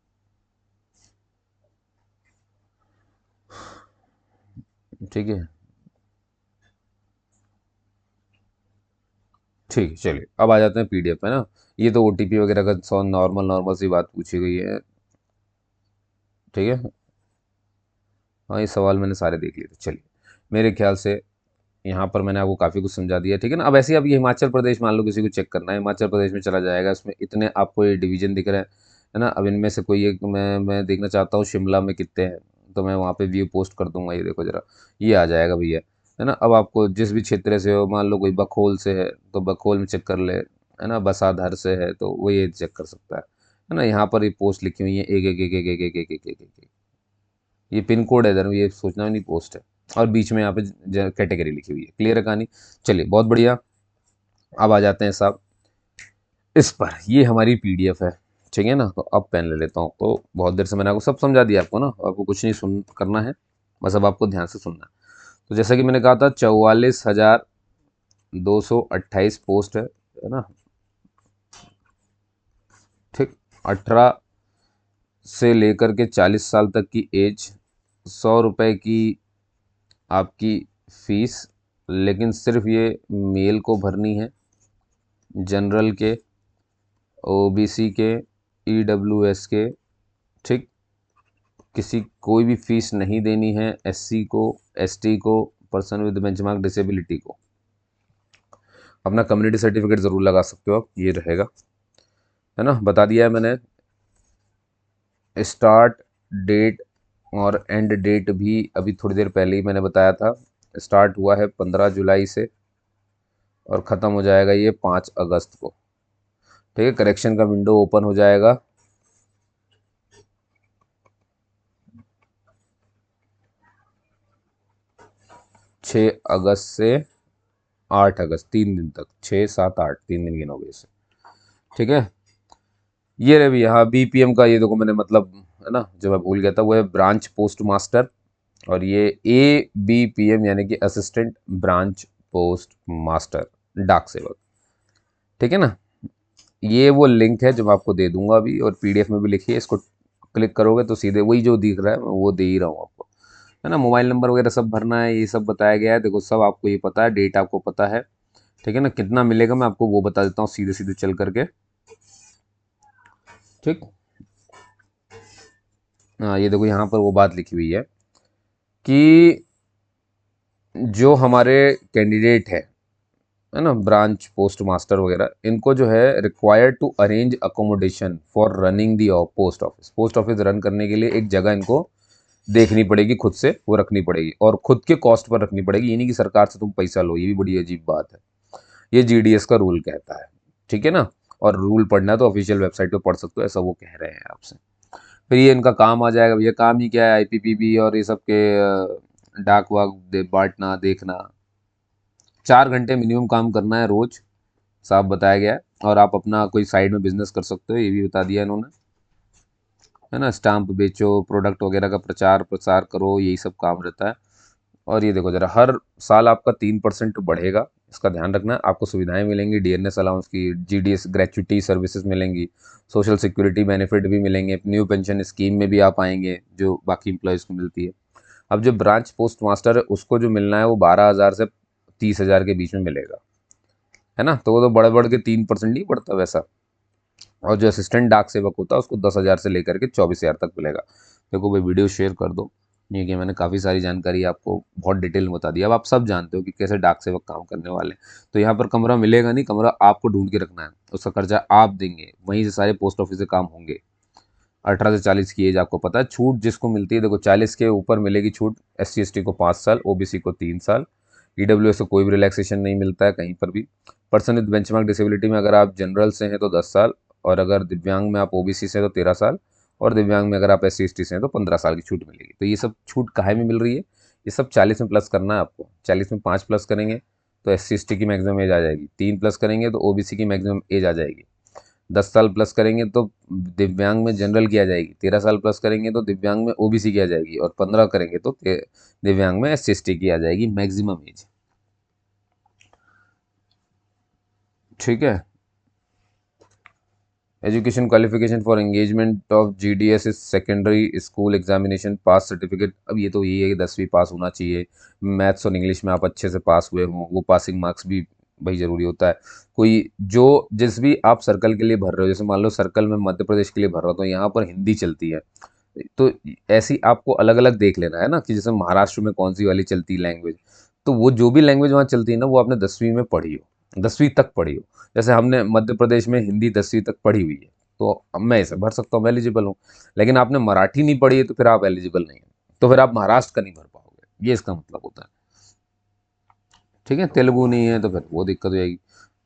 ठीक है, ठीक है, चलिए अब आ जाते हैं PDF पे ना। ये तो OTP वगैरह का सौ नॉर्मल नॉर्मल सी बात पूछी गई है। ठीक है, हाँ ये सवाल मैंने सारे देख लिए थे। चलिए, मेरे ख्याल से यहाँ पर मैंने आपको काफ़ी कुछ समझा दिया, ठीक है ना। अब ऐसे ही अब ये हिमाचल प्रदेश, मान लो किसी को चेक करना है, हिमाचल प्रदेश में चला जाएगा, इसमें इतने आपको ये डिवीजन दिख रहे हैं, है ना। अब इनमें से कोई एक मैं देखना चाहता हूँ शिमला में कितने हैं, तो मैं वहाँ पे व्यू पोस्ट कर दूंगा, ये देखो जरा, ये आ जाएगा भैया, है ना। अब आपको जिस भी क्षेत्र से हो, मान लो कोई बखोल से है तो बखोल में चेक कर ले, है ना। बसाधर से है तो वो ये चेक कर सकता है ना। यहाँ पर ये पोस्ट लिखी हुई है, एक एक एक एक एक एक एक एक एक एक, ये पिन कोड है इधर, ये सोचना भी नहीं पोस्ट है। और बीच में यहाँ पे कैटेगरी लिखी हुई है। क्लियर है कहानी। चलिए, बहुत बढ़िया। अब आ जाते हैं साहब इस पर, ये हमारी PDF है, ठीक है ना। तो अब पेन ले लेता हूँ। तो बहुत देर से मैंने आपको सब समझा दिया आपको ना, आपको कुछ नहीं सुन करना है, बस अब आपको ध्यान से सुनना है। तो जैसा कि मैंने कहा था, 44,228 पोस्ट है ना। ठीक, 18 से लेकर के 40 साल तक की एज, 100 रुपये की आपकी फीस, लेकिन सिर्फ ये मेल को भरनी है, जनरल के, OBC के, EWS के, ठीक, किसी कोई भी फीस नहीं देनी है एससी को, एसटी को, पर्सन विद बेंचमार्क डिसेबिलिटी को। अपना कम्युनिटी सर्टिफिकेट ज़रूर लगा सकते हो आप, ये रहेगा, है ना। बता दिया है मैंने। स्टार्ट डेट और एंड डेट भी अभी थोड़ी देर पहले ही मैंने बताया था। स्टार्ट हुआ है 15 जुलाई से और ख़त्म हो जाएगा ये 5 अगस्त को। ठीक है, करेक्शन का विंडो ओपन हो जाएगा 6 अगस्त से 8 अगस्त, 3 दिन तक, 6, 7, 8, 3 दिन गिनोगे इसे। ठीक है, ये रहे भी यहाँ बीपीएम का, ये देखो मैंने मतलब, है ना, जो मैं भूल गया था वो है ब्रांच पोस्ट मास्टर, और ये ABPM यानी कि असिस्टेंट ब्रांच पोस्ट मास्टर, डाक सेवक। ठीक है ना, ये वो लिंक है जो मैं आपको दे दूंगा अभी, और PDF में भी लिखिए, इसको क्लिक करोगे तो सीधे वही जो दिख रहा है मैं वो दे ही रहा हूँ आपको, है ना। मोबाइल नंबर वगैरह सब भरना है, ये सब बताया गया है, देखो सब आपको ये पता है, डेट आपको पता है। ठीक है ना, कितना मिलेगा मैं आपको वो बता देता हूँ सीधे सीधे चल करके। ठीक, हाँ ये देखो यहाँ पर वो बात लिखी हुई है कि जो हमारे कैंडिडेट है ना, ब्रांच पोस्ट मास्टर वगैरह, इनको जो है required to arrange accommodation for running the post office. Post office run करने के लिए एक जगह इनको देखनी पड़ेगी, खुद से वो रखनी पड़ेगी, और खुद के कॉस्ट पर रखनी पड़ेगी, ये नहीं कि सरकार से तुम पैसा लो, ये भी बड़ी अजीब बात है। ये GDS का रूल कहता है। ठीक है ना, और रूल पढ़ना है तो ऑफिशियल वेबसाइट पे पढ़ सकते हो, ऐसा वो कह रहे हैं आपसे। फिर ये इनका काम आ जाएगा भैया, काम ही क्या है, IPPB और ये सब के डाक वाक बांटना देखना। 4 घंटे मिनिमम काम करना है रोज, साफ बताया गया है। और आप अपना कोई साइड में बिजनेस कर सकते हो, ये भी बता दिया इन्होंने, है ना। स्टाम्प बेचो, प्रोडक्ट वगैरह का प्रचार प्रसार करो, यही सब काम रहता है। और ये देखो जरा, हर साल आपका 3% बढ़ेगा, इसका ध्यान रखना। आपको सुविधाएं मिलेंगी, DNS अलाउंस की, GDS ग्रेचुटी सर्विसेज मिलेंगी, सोशल सिक्योरिटी बेनिफिट भी मिलेंगे, न्यू पेंशन स्कीम में भी आप आएंगे जो बाकी इंप्लॉयज़ को मिलती है। अब जो ब्रांच पोस्ट मास्टर है उसको जो मिलना है वो 12,000 से 30,000 के बीच में मिलेगा, है ना। तो वो तो बढ़ बढ़ के 3% नहीं बढ़ता वैसा। और जो असिस्टेंट डाक सेवक होता है उसको 10,000 से लेकर के 24,000 तक मिलेगा। देखो भाई, वीडियो शेयर कर दो, ये कि मैंने काफ़ी सारी जानकारी आपको बहुत डिटेल में बता दिया। अब आप सब जानते हो कि कैसे डाक सेवक काम करने वाले हैं। तो यहाँ पर कमरा मिलेगा नहीं, कमरा आपको ढूंढ के रखना है, उसका खर्चा आप देंगे, वहीं से सारे पोस्ट ऑफिस से काम होंगे। 18 से 40 की एज आपको पता है। छूट जिसको मिलती है, देखो 40 के ऊपर मिलेगी छूट, SC ST को 5 साल, OBC को 3 साल, EWS को कोई भी रिलैक्सेशन नहीं मिलता है कहीं पर भी। पर्सन विद बेंचमार्क डिसेबिलिटी में अगर आप जनरल से हैं तो 10 साल, और अगर दिव्यांग में आप OBC से हैं तो 13 साल, और दिव्यांग में अगर आप SC ST से हैं तो 15 साल की छूट मिलेगी। तो ये सब छूट काहे में मिल रही है, ये सब 40 में प्लस करना है आपको। 40 में 5 प्लस करेंगे तो SC ST की मैक्सिमम एज आ जाएगी, 3 प्लस करेंगे तो OBC की मैक्सिमम एज आ जाएगी, 10 साल प्लस करेंगे तो दिव्यांग में जनरल की आ जाएगी, 13 साल प्लस करेंगे तो दिव्यांग में OBC की आ जाएगी, और 15 करेंगे तो दिव्यांग में SC ST की आ जाएगी मैक्सिमम एज। ठीक है, education qualification for engagement of GDS is secondary school examination pass certificate. अब ये तो यही है कि 10वीं पास होना चाहिए, मैथ्स और इंग्लिश में आप अच्छे से पास हुए हों, वो पासिंग मार्क्स भी भाई ज़रूरी होता है। कोई जो जिस भी आप सर्कल के लिए भर रहे हो, जैसे मान लो सर्कल में मध्य प्रदेश के लिए भर रहा हो तो यहाँ पर हिंदी चलती है, तो ऐसी आपको अलग अलग देख लेना है ना, कि जैसे महाराष्ट्र में कौन सी वाली चलती है लैंग्वेज, तो वो जो भी लैंग्वेज वहाँ चलती है ना वो आपने 10वीं में पढ़ी हो, 10वीं तक पढ़ी हो। जैसे हमने मध्य प्रदेश में हिंदी 10वीं तक पढ़ी हुई है, तो अब मैं इसे भर सकता हूँ, मैं एलिजिबल हूँ। लेकिन आपने मराठी नहीं पढ़ी है तो फिर आप एलिजिबल नहीं है, तो फिर आप महाराष्ट्र का नहीं भर पाओगे, ये इसका मतलब होता है। ठीक है, तेलुगु नहीं है तो फिर वो दिक्कत हो जाएगी,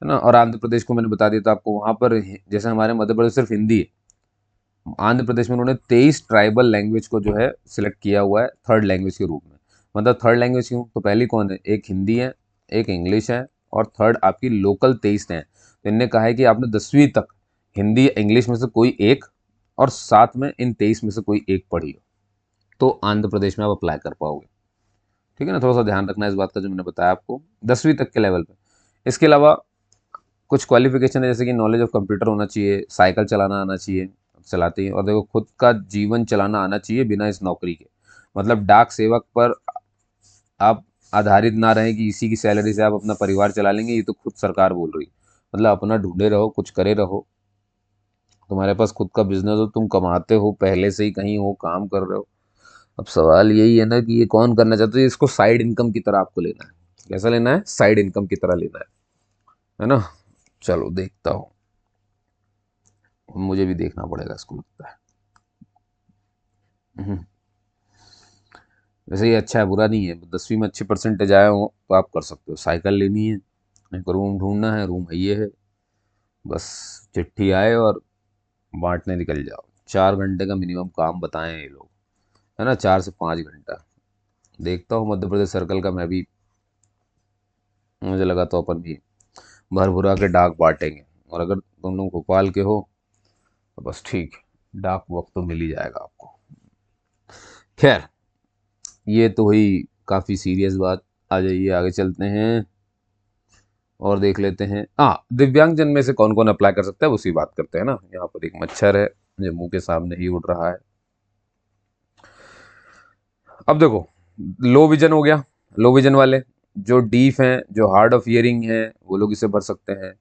है ना। और आंध्र प्रदेश को मैंने बता दिया था आपको, वहाँ पर जैसे हमारे मध्य प्रदेश सिर्फ हिंदी है, आंध्र प्रदेश में उन्होंने 23 ट्राइबल लैंग्वेज को जो है सिलेक्ट किया हुआ है थर्ड लैंग्वेज के रूप में। मतलब थर्ड लैंग्वेज क्यों, तो पहली कौन है, एक हिंदी है, एक इंग्लिश है, और थर्ड आपकी लोकल 23 हैं। तो इनने कहा है कि आपने 10वीं तक हिंदी इंग्लिश में से कोई एक, और साथ में इन 23 में से कोई एक पढ़ी हो, तो आंध्र प्रदेश में आप अप्लाई कर पाओगे। ठीक है ना, थोड़ा सा ध्यान रखना है इस बात का जो मैंने बताया आपको, 10वीं तक के लेवल पे। इसके अलावा कुछ क्वालिफिकेशन है, जैसे कि नॉलेज ऑफ कंप्यूटर होना चाहिए, साइकिल चलाना आना चाहिए, चलाते हैं, और देखो खुद का जीवन चलाना आना चाहिए बिना इस नौकरी के। मतलब डाक सेवक पर आप आधारित ना रहें कि इसी की सैलरी से आप अपना परिवार चला लेंगे, ये तो खुद सरकार बोल रही है। मतलब अपना ढूंढे रहो, कुछ करे रहो, तुम्हारे पास खुद का बिजनेस हो, तुम कमाते हो, पहले से ही कहीं हो काम कर रहे हो, अब सवाल यही है ना कि ये कौन करना चाहता है, इसको साइड इनकम की तरह आपको लेना है। कैसा लेना है? साइड इनकम की तरह लेना है ना। चलो देखता हूँ, मुझे भी देखना पड़ेगा इसको, लगता है। हम्म, वैसे ये अच्छा है, बुरा नहीं है। 10वीं में अच्छी परसेंटेज आया हो तो आप कर सकते हो। साइकिल लेनी है, एक रूम ढूंढना है, रूम है ये है, बस चिट्ठी आए और बांटने निकल जाओ। 4 घंटे का मिनिमम काम बताएं ये लोग, है ना, 4 से 5 घंटा। देखता हूँ मध्य प्रदेश सर्कल का मैं भी, मुझे लगा तो अपन भी भर भुरा के डाक बांटेंगे। और अगर तुम लोग भोपाल के हो तो बस ठीक है, डाक वक्त तो मिल ही जाएगा आपको। खैर, ये तो हुई काफ़ी सीरियस बात। आ जाइए आगे चलते हैं और देख लेते हैं। हाँ, दिव्यांगजन में से कौन कौन अप्लाई कर सकता है उसी बात करते हैं ना। यहाँ पर एक मच्छर है जो मुंह के सामने ही उड़ रहा है। अब देखो, लो विजन हो गया। लो विजन वाले, जो डीफ हैं, जो हार्ड ऑफ हियरिंग हैं, वो लोग इसे भर सकते हैं।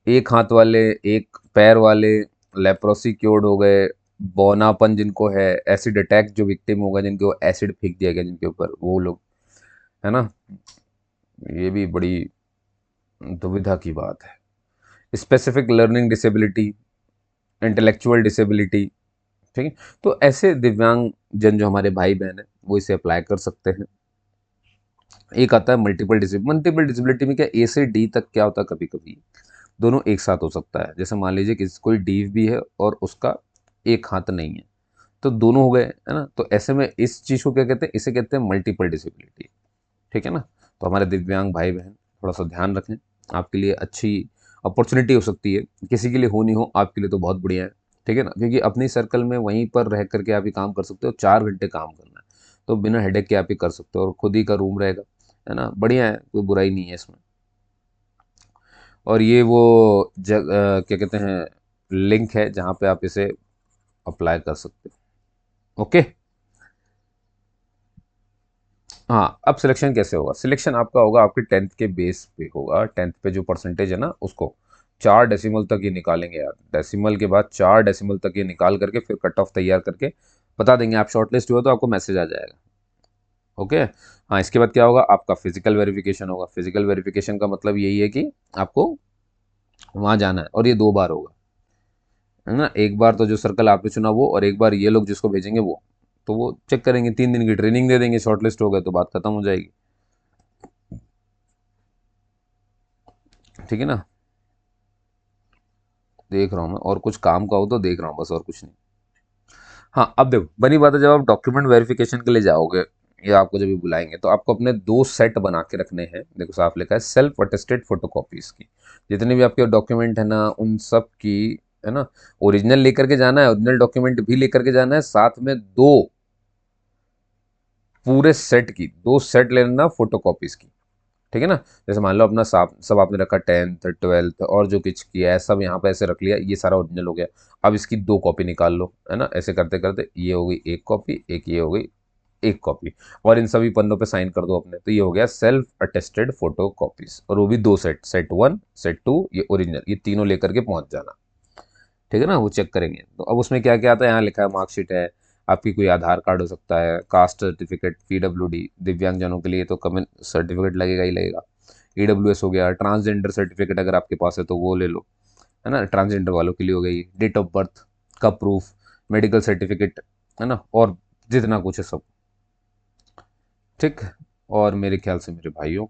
एक हाथ वाले, एक पैर वाले, लेप्रोसी क्योर्ड हो गए, बौनापन जिनको है, एसिड अटैक जो विक्टिम हो गए, जिनको एसिड फेंक दिया गया जिनके ऊपर, वो लोग, है ना। ये भी बड़ी दुविधा की बात है। Specific learning disability, intellectual disability, ठीक है। तो ऐसे दिव्यांग जन जो हमारे भाई बहन है वो इसे अप्लाई कर सकते हैं। एक आता है मल्टीपल डिसेबिलिटी में क्या, ए से डी तक क्या होता है, कभी कभी दोनों एक साथ हो सकता है। जैसे मान लीजिए कि कोई डीफ भी है और उसका एक हाथ नहीं है, तो दोनों हो गए, है ना। तो ऐसे में इस चीज़ को क्या कहते हैं, इसे कहते हैं मल्टीपल डिसेबिलिटी, ठीक है ना। तो हमारे दिव्यांग भाई बहन थोड़ा सा ध्यान रखें, आपके लिए अच्छी अपॉर्चुनिटी हो सकती है। किसी के लिए हो नहीं हो, आपके लिए तो बहुत बढ़िया है, ठीक है ना। क्योंकि अपनी सर्कल में वहीं पर रह करके आप ये काम कर सकते हो। 4 घंटे काम करना है तो बिना हेडेक के आप ये कर सकते हो, और खुद ही का रूम रहेगा, है ना। बढ़िया है, कोई बुराई नहीं है इसमें। और ये वो क्या कहते हैं, लिंक है जहाँ पे आप इसे अप्लाई कर सकते हो। ओके। हाँ, अब सिलेक्शन कैसे होगा? सिलेक्शन आपका होगा आपके 10th के बेस पे होगा। 10th पे जो परसेंटेज है ना, उसको 4 डेसिमल तक ये निकालेंगे यार। डेसिमल के बाद 4 डेसिमल तक ये निकाल करके फिर कट ऑफ तैयार करके बता देंगे। आप शॉर्टलिस्ट हुए तो आपको मैसेज आ जाएगा। ओके। हाँ, इसके बाद क्या होगा, आपका फिजिकल वेरिफिकेशन होगा। फिजिकल वेरिफिकेशन का मतलब यही है कि आपको वहाँ जाना है, और ये 2 बार होगा, है ना। एक बार तो जो सर्कल आपने चुना वो, और एक बार ये लोग जिसको भेजेंगे वो। तो वो चेक करेंगे, 3 दिन की ट्रेनिंग दे देंगे, शॉर्टलिस्ट हो गए तो बात खत्म हो जाएगी, ठीक है ना। देख रहा हूँ मैं, और कुछ काम का हो तो देख रहा हूँ बस, और कुछ नहीं। हाँ, अब देखो बनी बात है, जब आप डॉक्यूमेंट वेरिफिकेशन के लिए जाओगे या आपको जब भी बुलाएंगे तो आपको अपने 2 सेट बना के रखने हैं। देखो साफ लिखा है, सेल्फ अटेस्टेड फोटोकॉपीज की। जितने भी आपके डॉक्यूमेंट है ना, उन सब की, है ना, ओरिजिनल लेकर के जाना है, ओरिजिनल डॉक्यूमेंट भी लेकर के जाना है, साथ में दो पूरे सेट की 2 सेट ले लेना फोटोकॉपीज की, ठीक है ना। जैसे मान लो अपना सब आपने रखा, 10th 12th और जो कुछ किया है सब यहाँ पे ऐसे रख लिया, ये सारा ओरिजिनल हो गया। अब इसकी 2 कॉपी निकाल लो, है ना। ऐसे करते करते ये हो गई एक कॉपी, एक ये हो गई एक कॉपी, और इन सभी पन्नों पे साइन कर दो अपने। तो ये हो गया सेल्फ अटेस्टेड फोटो कॉपीज, और वो भी 2 सेट, सेट 1 सेट 2, ये ओरिजिनल, ये तीनों लेकर के पहुंच जाना, ठीक है ना। वो चेक करेंगे। तो अब उसमें क्या क्या आता है, यहाँ लिखा है मार्कशीट है, आपकी कोई आधार कार्ड हो सकता है, कास्ट सर्टिफिकेट, पीडब्ल्यूडी, दिव्यांगजनों के लिए तो कम्युन सर्टिफिकेट लगेगा ही लगेगा। ईडब्ल्यूएस हो गया, ट्रांसजेंडर सर्टिफिकेट अगर आपके पास है तो वो ले लो, है ना। ट्रांसजेंडर वालों के लिए हो गई, डेट ऑफ बर्थ का प्रूफ, मेडिकल सर्टिफिकेट, है ना, और जितना कुछ है सब, ठीक। और मेरे ख्याल से मेरे भाइयों,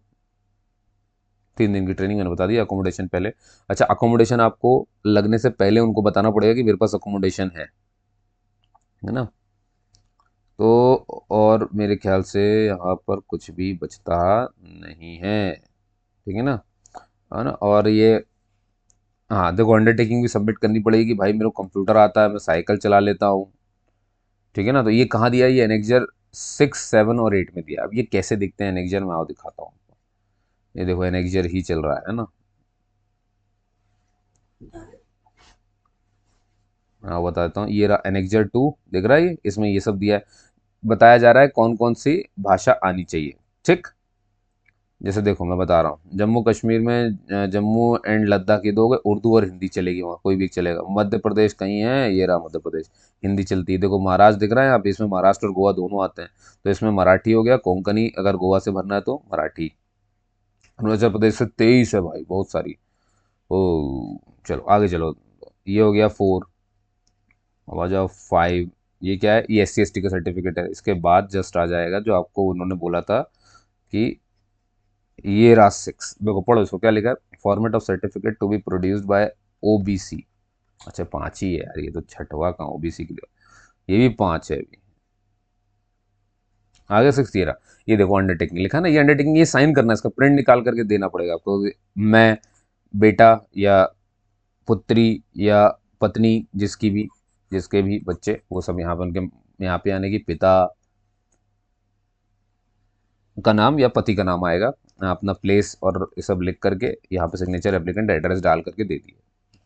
3 दिन की ट्रेनिंग मैंने बता दी। अकोमोडेशन पहले, अच्छा अकोमोडेशन आपको लगने से पहले उनको बताना पड़ेगा कि मेरे पास अकोमोडेशन है ना। तो और मेरे ख्याल से यहाँ पर कुछ भी बचता नहीं है, ठीक है ना। और ये, हाँ देखो, अंडरटेकिंग भी सबमिट करनी पड़ेगी कि भाई मेरे को कंप्यूटर आता है, मैं साइकिल चला लेता हूँ, ठीक है ना। तो ये कहाँ दिया है? ये एनेक्जर 6 7 और 8 में दिया। अब ये कैसे दिखते हैं एनेक्जर, मैं आओ दिखाता हूँ। ये देखो एनेक्जर ही चल रहा है ना। हाँ बताता हूँ, ये रहा एनेक्जर 2, दिख रहा है ये, इसमें ये सब दिया है। बताया जा रहा है कौन कौन सी भाषा आनी चाहिए, ठीक। जैसे देखो मैं बता रहा हूँ, जम्मू कश्मीर में जम्मू एंड लद्दाख ये दो हो गए, उर्दू और हिंदी चलेगी, वहाँ कोई भी चलेगा। मध्य प्रदेश कहीं है, ये रहा मध्य प्रदेश, हिंदी चलती है। देखो महाराष्ट्र दिख रहा है यहाँ पे, इसमें महाराष्ट्र और गोवा दोनों आते हैं, तो इसमें मराठी हो गया, कोंकणी अगर गोवा से भरना है तो मराठी। अरुणाचल प्रदेश से 23 है भाई, बहुत सारी। ओ चलो आगे चलो, ये हो गया 4। अब आ जाओ 5। ये क्या है, ये SC ST का सर्टिफिकेट है। इसके बाद जस्ट आ जाएगा जो आपको उन्होंने बोला था कि ये रहा 6। देखो पढ़ो इसको, क्या लिखा है, format of certificate to be produced by OBC। अच्छा 5 ही है यार, ये तो छठवा कहाँ OBC के लिए, ये भी 5 है अभी। आगे 6 ये रहा, ये देखो अंडरटेकिंग लिखा है ना, ये अंडरटेकिंग, ये साइन करना है, इसका प्रिंट निकाल करके देना पड़ेगा आपको। मैं, बेटा या पुत्री या पत्नी, जिसकी भी, जिसके भी बच्चे, वो सब यहाँ पे उनके, यहाँ पे आने की पिता का नाम या पति का नाम आएगा, अपना प्लेस और ये सब लिख करके यहाँ पे सिग्नेचर, एप्लीकेंट एड्रेस डाल करके दे दिए।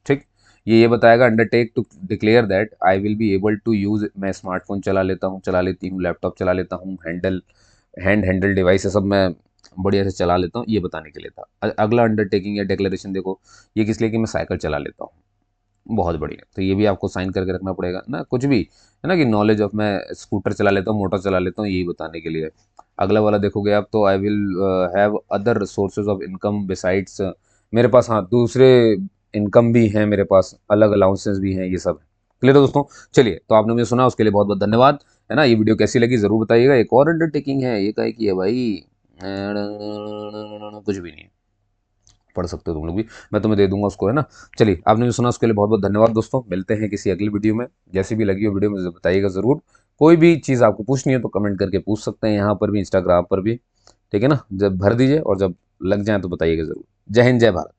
ठीक, ये बताएगा undertake to declare that I will be able to use, मैं स्मार्टफोन चला लेता हूँ, चला लेती हूँ, लैपटॉप चला लेता हूँ, हैंडल डिवाइस सब मैं बढ़िया से चला लेता हूँ, ये बताने के लिए था। अगला अंडरटेकिंग या डिक्लेरेशन देखो, ये किस लिए, कि मैं साइकिल चला लेता हूँ। बहुत बढ़िया, तो ये भी आपको साइन करके रखना पड़ेगा ना, कुछ भी है ना, कि नॉलेज ऑफ, मैं स्कूटर चला लेता हूँ, मोटर चला लेता हूँ, यही बताने के लिए। अगला वाला देखोगे आप तो, I will have other sources of income besides, मेरे पास हाँ दूसरे इनकम भी हैं, मेरे पास अलग अलाउंसेस भी हैं, ये सब है। क्लियर है दोस्तों। चलिए, तो आपने मुझे सुना उसके लिए बहुत बहुत धन्यवाद, है ना। ये वीडियो कैसी लगी ज़रूर बताइएगा। एक और अंडरटेकिंग है, ये काहे की है भाई, कुछ भी नहीं है, पढ़ सकते हो तुम लोग भी, मैं तुम्हें दे दूंगा उसको, है ना। चलिए, आपने जो सुना उसके लिए बहुत बहुत धन्यवाद दोस्तों, मिलते हैं किसी अगली वीडियो में। जैसी भी लगी हो वीडियो मुझे बताइएगा ज़रूर। कोई भी चीज़ आपको पूछनी है तो कमेंट करके पूछ सकते हैं, यहाँ पर भी, इंस्टाग्राम पर भी, ठीक है ना। जब भर दीजिए और जब लग जाए तो बताइएगा ज़रूर। जय हिंद, जय भारत।